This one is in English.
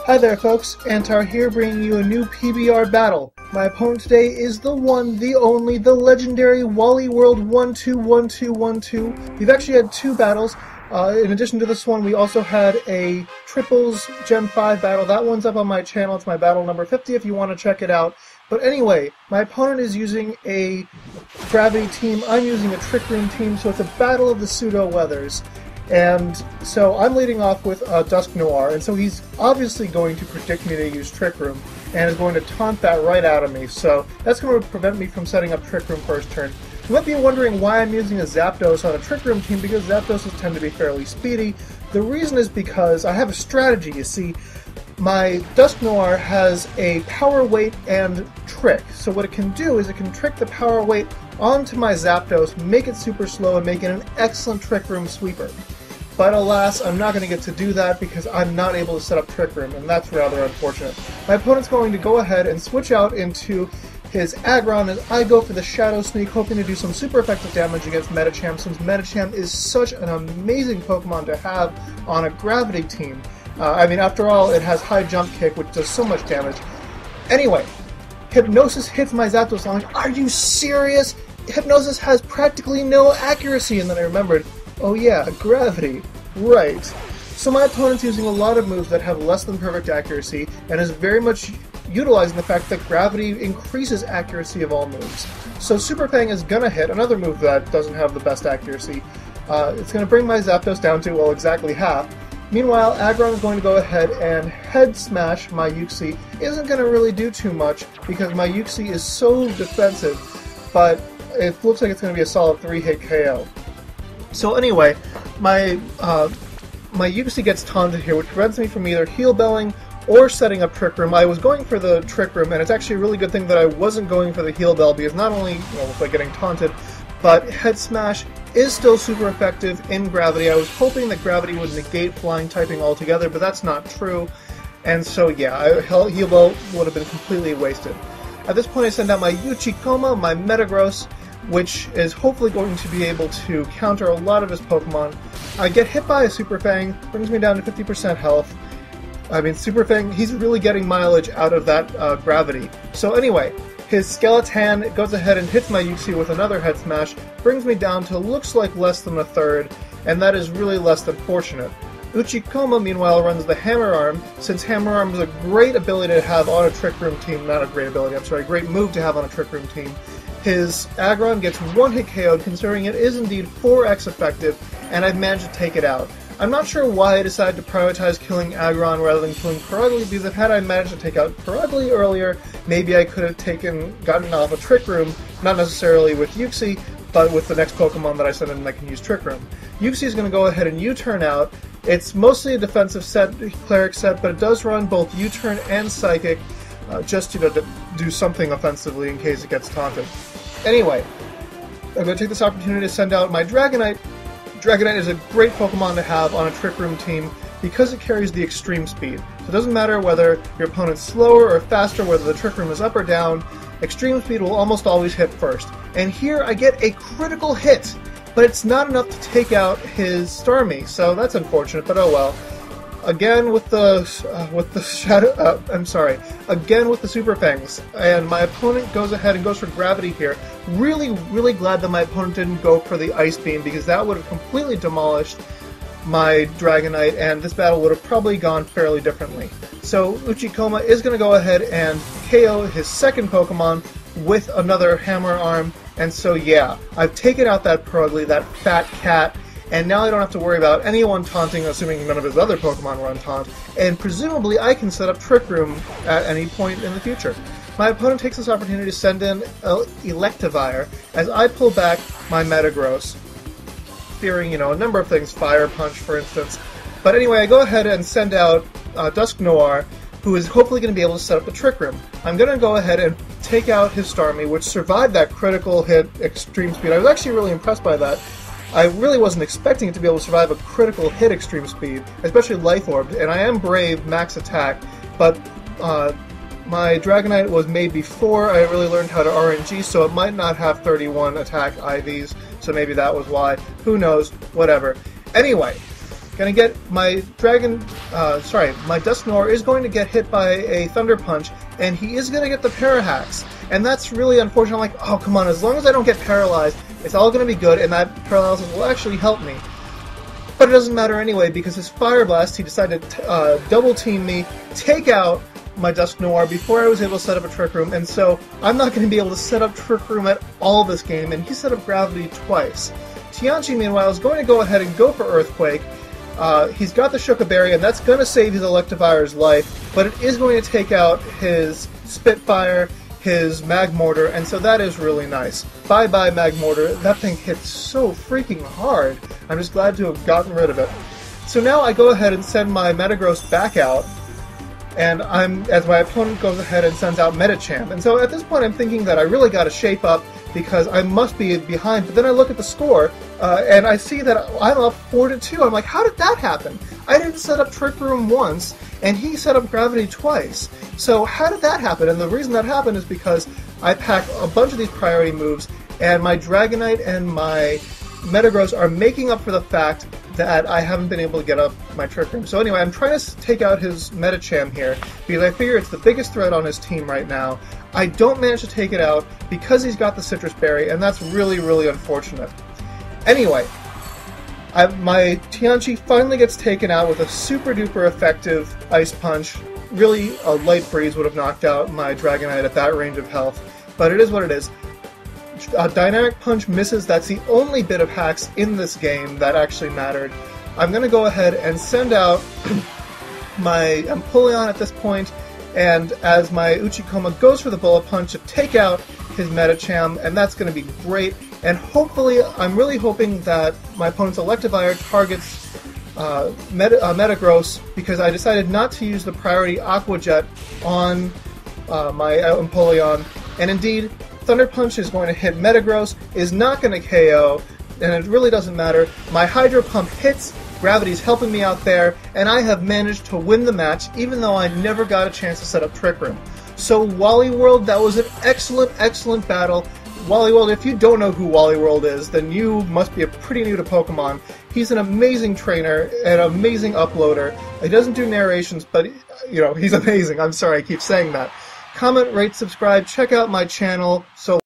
Hi there folks, Antar here bringing you a new PBR battle. My opponent today is the one, the only, the legendary Wallyworld121212. We've actually had two battles. In addition to this one, we also had a Triples Gen 5 battle. That one's up on my channel. It's my battle number 50 if you want to check it out. But anyway, my opponent is using a Gravity team. I'm using a Trick Room team, so it's a battle of the pseudo-weathers. And so I'm leading off with Dusk Noir, and so he's obviously going to predict me to use Trick Room, and is going to taunt that right out of me, so that's going to prevent me from setting up Trick Room first turn. You might be wondering why I'm using a Zapdos on a Trick Room team, because Zapdoses tend to be fairly speedy. The reason is because I have a strategy, you see. My Dusk Noir has a Power Weight and Trick, so what it can do is it can trick the Power Weight onto my Zapdos, make it super slow, and make it an excellent Trick Room sweeper. But alas, I'm not going to get to do that because I'm not able to set up Trick Room, and that's rather unfortunate. My opponent's going to go ahead and switch out into his Aggron as I go for the Shadow Sneak, hoping to do some super effective damage against Medicham, since Medicham is such an amazing Pokemon to have on a Gravity team. I mean, after all, it has high jump kick, which does so much damage. Anyway, Hypnosis hits my Zapdos. I'm like, are you serious? Hypnosis has practically no accuracy, and then I remembered, oh yeah, Gravity. Right. So my opponent's using a lot of moves that have less than perfect accuracy, and is very much utilizing the fact that Gravity increases accuracy of all moves. So Super Fang is gonna hit, another move that doesn't have the best accuracy. It's gonna bring my Zapdos down to, well, exactly half. Meanwhile, Aggron is going to go ahead and Head Smash my Uxie. Isn't gonna really do too much, because my Uxie is so defensive, but it looks like it's gonna be a solid 3-hit KO. So anyway, my Uxie gets taunted here, which prevents me from either Heal Belling or setting up Trick Room. I was going for the Trick Room, and it's actually a really good thing that I wasn't going for the Heal Bell, because not only was I getting taunted, but Head Smash is still super effective in Gravity. I was hoping that Gravity would negate Flying typing altogether, but that's not true. And so yeah, Heal Bell would have been completely wasted. At this point I send out my Uchikoma, my Metagross, which is hopefully going to be able to counter a lot of his Pokemon. I get hit by a Super Fang, brings me down to 50% health. I mean, Super Fang, he's really getting mileage out of that Gravity. So anyway, his Skeleton goes ahead and hits my Uxie with another Head Smash, brings me down to looks like less than a third, and that is really less than fortunate. Uchikoma, meanwhile, runs the Hammer Arm, since Hammer Arm is a great ability to have on a Trick Room team, not a great ability, I'm sorry, a great move to have on a Trick Room team. His Aggron gets 1-hit KO'd, considering it is indeed 4x effective, and I've managed to take it out. I'm not sure why I decided to prioritize killing Aggron rather than killing Perugly, because if had I managed to take out Perugly earlier, maybe I could have gotten off a Trick Room, not necessarily with Uxie, but with the next Pokemon that I send in that can use Trick Room. Uxie is going to go ahead and U-turn out. It's mostly a defensive set, Cleric set, but it does run both U-turn and Psychic, just to do something offensively in case it gets taunted. Anyway, I'm going to take this opportunity to send out my Dragonite. Dragonite is a great Pokemon to have on a Trick Room team because it carries the extreme speed. So it doesn't matter whether your opponent's slower or faster, whether the Trick Room is up or down, extreme speed will almost always hit first. And here I get a critical hit, but it's not enough to take out his Starmie, so that's unfortunate, but oh well. Again with the Super Fangs, and my opponent goes ahead and goes for Gravity here. Really glad that my opponent didn't go for the Ice Beam, because that would have completely demolished my Dragonite, and this battle would have probably gone fairly differently. So Uchikoma is going to go ahead and KO his second Pokemon with another Hammer Arm, and so yeah, I've taken out that Perugly, that fat cat, and now I don't have to worry about anyone taunting, assuming none of his other Pokemon run taunt, and presumably I can set up Trick Room at any point in the future. My opponent takes this opportunity to send in Electivire as I pull back my Metagross, fearing, a number of things, Fire Punch for instance. But anyway, I go ahead and send out Dusk Noir, who is hopefully going to be able to set up the Trick Room. I'm going to go ahead and take out his Starmie, which survived that critical hit extreme speed. I was actually really impressed by that. I really wasn't expecting it to be able to survive a critical hit extreme speed, especially Life Orb, and I am brave max attack, but my Dragonite was made before I really learned how to RNG, so it might not have 31 attack IVs, so maybe that was why. Who knows? Whatever. Anyway, Gonna get my my Dusknoir is going to get hit by a Thunder Punch, and he is gonna get the Parahacks. And that's really unfortunate. I'm like, oh, come on, as long as I don't get paralyzed, it's all gonna be good, and that paralysis will actually help me. But it doesn't matter anyway, because his Fire Blast, he decided to double team me, take out my Dusknoir before I was able to set up a Trick Room, and so I'm not going to be able to set up Trick Room at all this game, and he set up Gravity twice. Tianchi, meanwhile, is going to go ahead and go for Earthquake. He's got the Shuka Berry, and that's going to save his Electivire's life, but it is going to take out his Spitfire, his Magmortar, and so that is really nice. Bye-bye, Magmortar. That thing hits so freaking hard. I'm just glad to have gotten rid of it. So now I go ahead and send my Metagross back out, and as my opponent goes ahead and sends out Medicham. And so at this point I'm thinking that I really got to shape up because I must be behind. But then I look at the score, and I see that I'm up 4-2. I'm like, how did that happen? I didn't set up Trick Room once, and he set up Gravity twice. So how did that happen? And the reason that happened is because I packed a bunch of these priority moves, and my Dragonite and my Metagross are making up for the fact that I haven't been able to get up my Trick Room. So anyway, I'm trying to take out his Medicham here, because I figure it's the biggest threat on his team right now. I don't manage to take it out because he's got the Citrus Berry, and that's really, really unfortunate. Anyway, my Tianchi finally gets taken out with a super duper effective Ice Punch. Really, a Light Breeze would have knocked out my Dragonite at that range of health, but it is what it is. Dynamic Punch misses. That's the only bit of hacks in this game that actually mattered. I'm going to go ahead and send out my Empoleon at this point, and as my Uchikoma goes for the Bullet Punch to take out his Medicham, and that's going to be great. And hopefully, I'm really hoping that my opponent's Electivire targets Metagross, because I decided not to use the priority Aqua Jet on my Empoleon, and indeed, Thunder Punch is going to hit Metagross, is not going to KO, and it really doesn't matter. My Hydro Pump hits, Gravity's helping me out there, and I have managed to win the match, even though I never got a chance to set up Trick Room. So Wallyworld, that was an excellent, excellent battle. Wallyworld, if you don't know who Wallyworld is, then you must be pretty new to Pokemon. He's an amazing trainer, an amazing uploader. He doesn't do narrations, but, you know, he's amazing. I'm sorry I keep saying that. Comment, rate, subscribe, check out my channel. So